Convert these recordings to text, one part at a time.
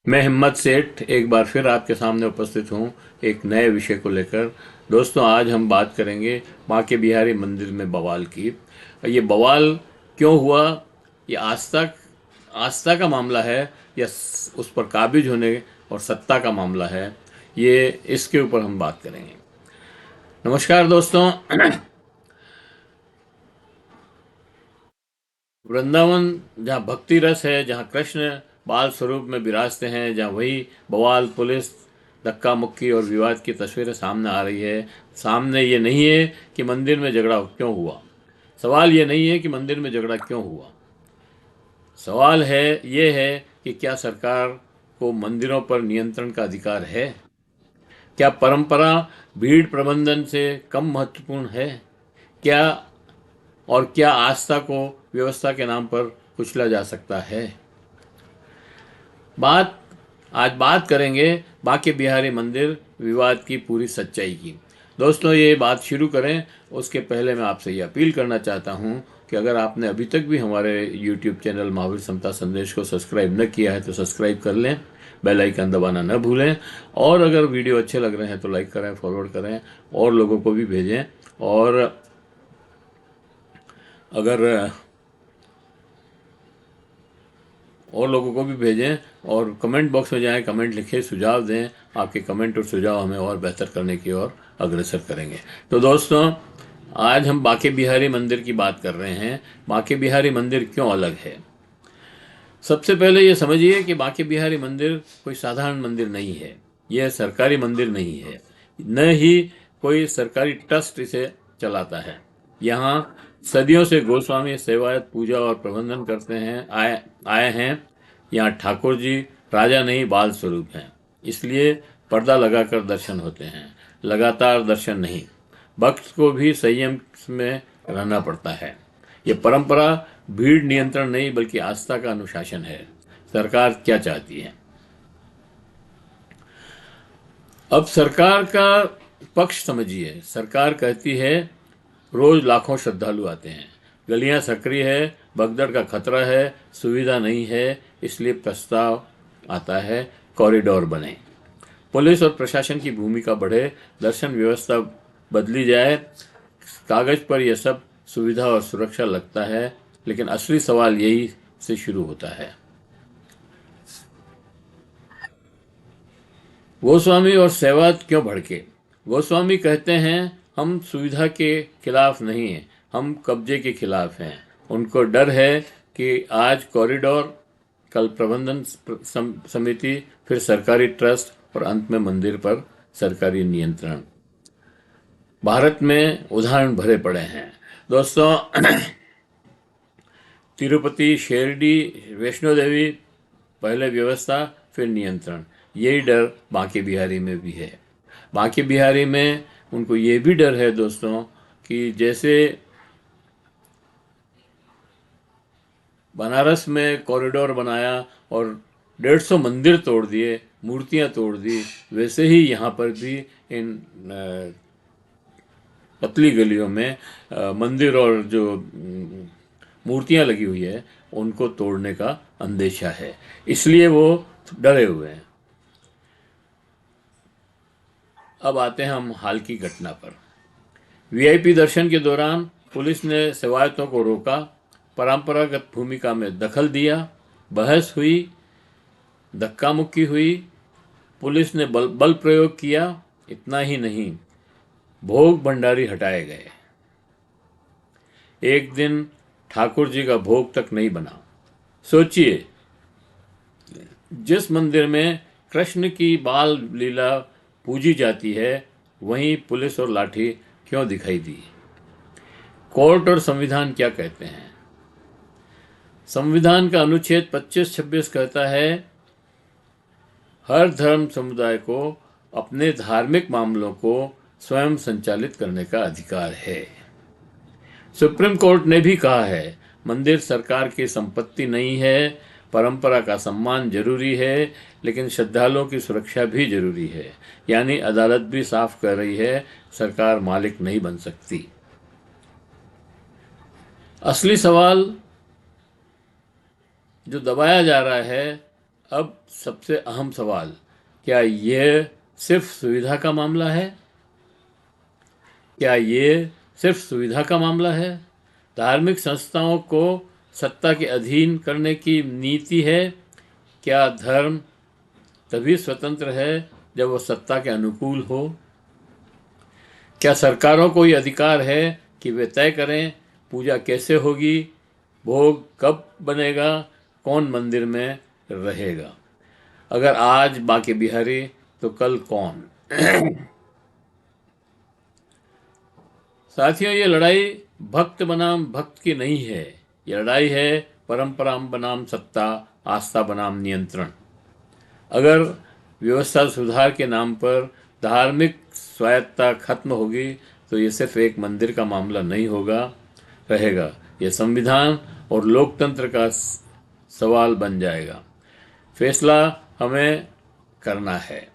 मैं हिम्मत सेठ एक बार फिर आपके सामने उपस्थित हूँ एक नए विषय को लेकर। दोस्तों, आज हम बात करेंगे बांके बिहारी मंदिर में बवाल की। ये बवाल क्यों हुआ? ये आस्था का मामला है या उस पर काबिज होने और सत्ता का मामला है? ये इसके ऊपर हम बात करेंगे। नमस्कार दोस्तों। वृंदावन जहाँ भक्ति रस है, जहाँ कृष्ण बाल स्वरूप में विराजते हैं, जहाँ वही बवाल, पुलिस, धक्का मुक्की और विवाद की तस्वीरें सामने आ रही है। सामने ये नहीं है कि मंदिर में झगड़ा क्यों हुआ। सवाल ये नहीं है कि मंदिर में झगड़ा क्यों हुआ। सवाल है, ये है कि क्या सरकार को मंदिरों पर नियंत्रण का अधिकार है? क्या परंपरा भीड़ प्रबंधन से कम महत्वपूर्ण है? क्या क्या आस्था को व्यवस्था के नाम पर कुचला जा सकता है? बात आज बात करेंगे बांके बिहारी मंदिर विवाद की पूरी सच्चाई की। दोस्तों, ये बात शुरू करें उसके पहले मैं आपसे ये अपील करना चाहता हूँ कि अगर आपने अभी तक भी हमारे YouTube चैनल महावीर समता संदेश को सब्सक्राइब न किया है तो सब्सक्राइब कर लें, बेल आइकन दबाना न भूलें। और अगर वीडियो अच्छे लग रहे हैं तो लाइक करें, फॉरवर्ड करें और लोगों को भी भेजें। और अगर और लोगों को भी भेजें और कमेंट बॉक्स में जाएं, कमेंट लिखें, सुझाव दें। आपके कमेंट और सुझाव हमें और बेहतर करने की ओर अग्रसर करेंगे। तो दोस्तों, आज हम बांके बिहारी मंदिर की बात कर रहे हैं। बांके बिहारी मंदिर क्यों अलग है? सबसे पहले ये समझिए कि बांके बिहारी मंदिर कोई साधारण मंदिर नहीं है। यह सरकारी मंदिर नहीं है, न ही कोई सरकारी ट्रस्ट इसे चलाता है। यहाँ सदियों से गोस्वामी सेवायत पूजा और प्रबंधन करते हैं आए हैं। यहाँ ठाकुर जी राजा नहीं बाल स्वरूप हैं, इसलिए पर्दा लगाकर दर्शन होते हैं, लगातार दर्शन नहीं। भक्त को भी संयम में रहना पड़ता है। ये परंपरा भीड़ नियंत्रण नहीं बल्कि आस्था का अनुशासन है। सरकार क्या चाहती है? अब सरकार का पक्ष समझिए। सरकार कहती है रोज लाखों श्रद्धालु आते हैं, गलियां सक्रिय है, भगदड़ का खतरा है, सुविधा नहीं है, इसलिए प्रस्ताव आता है कॉरिडोर बने, पुलिस और प्रशासन की भूमिका बढ़े, दर्शन व्यवस्था बदली जाए। कागज पर यह सब सुविधा और सुरक्षा लगता है, लेकिन असली सवाल यही से शुरू होता है। गोस्वामी और सेवायत क्यों भड़के? गोस्वामी कहते हैं हम सुविधा के खिलाफ नहीं हैं, हम कब्जे के खिलाफ हैं। उनको डर है कि आज कॉरिडोर, कल प्रबंधन समिति, फिर सरकारी ट्रस्ट और अंत में मंदिर पर सरकारी नियंत्रण। भारत में उदाहरण भरे पड़े हैं दोस्तों। तिरुपति, शिरडी, वैष्णो देवी, पहले व्यवस्था फिर नियंत्रण। यही डर बांके बिहारी में भी है। बांके बिहारी में उनको ये भी डर है दोस्तों कि जैसे बनारस में कॉरिडोर बनाया और 150 मंदिर तोड़ दिए, मूर्तियां तोड़ दी, वैसे ही यहाँ पर भी इन पतली गलियों में मंदिर और जो मूर्तियां लगी हुई है उनको तोड़ने का अंदेशा है, इसलिए वो डरे हुए हैं। अब आते हैं हम हाल की घटना पर। वीआईपी दर्शन के दौरान पुलिस ने सेवायतों को रोका, परंपरागत भूमिका में दखल दिया, बहस हुई, धक्का मुक्की हुई, पुलिस ने बल प्रयोग किया। इतना ही नहीं, भोग भंडारी हटाए गए। एक दिन ठाकुर जी का भोग तक नहीं बना। सोचिए, जिस मंदिर में कृष्ण की बाल लीला पूजी जाती है वहीं पुलिस और लाठी क्यों दिखाई दी? कोर्ट और संविधान क्या कहते हैं? संविधान का अनुच्छेद 25-26 कहता है हर धर्म समुदाय को अपने धार्मिक मामलों को स्वयं संचालित करने का अधिकार है। सुप्रीम कोर्ट ने भी कहा है मंदिर सरकार की संपत्ति नहीं है, परंपरा का सम्मान जरूरी है, लेकिन श्रद्धालुओं की सुरक्षा भी जरूरी है। यानी अदालत भी साफ कर रही है सरकार मालिक नहीं बन सकती। असली सवाल जो दबाया जा रहा है अब सबसे अहम सवाल, क्या यह सिर्फ सुविधा का मामला है? क्या ये सिर्फ सुविधा का मामला है? धार्मिक संस्थाओं को सत्ता के अधीन करने की नीति है? क्या धर्म तभी स्वतंत्र है जब वो सत्ता के अनुकूल हो? क्या सरकारों को ये अधिकार है कि वे तय करें पूजा कैसे होगी, भोग कब बनेगा, कौन मंदिर में रहेगा? अगर आज बाके बिहारी तो कल कौन? साथियों, ये लड़ाई भक्त बनाम भक्त की नहीं है। ये लड़ाई है परंपरा बनाम सत्ता, आस्था बनाम नियंत्रण। अगर व्यवस्था सुधार के नाम पर धार्मिक स्वायत्तता खत्म होगी तो ये सिर्फ एक मंदिर का मामला नहीं होगा, रहेगा। ये संविधान और लोकतंत्र का सवाल बन जाएगा। फैसला हमें करना है।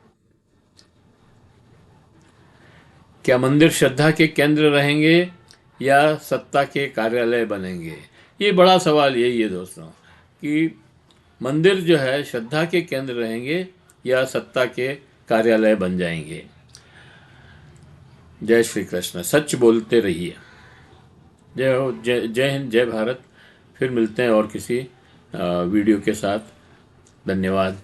क्या मंदिर श्रद्धा के केंद्र रहेंगे या सत्ता के कार्यालय बनेंगे? ये बड़ा सवाल यही है दोस्तों, कि मंदिर जो है श्रद्धा के केंद्र रहेंगे या सत्ता के कार्यालय बन जाएंगे। जय श्री कृष्ण, सच बोलते रहिए। जय हो, जय हिंद, जय भारत। फिर मिलते हैं और किसी वीडियो के साथ। धन्यवाद।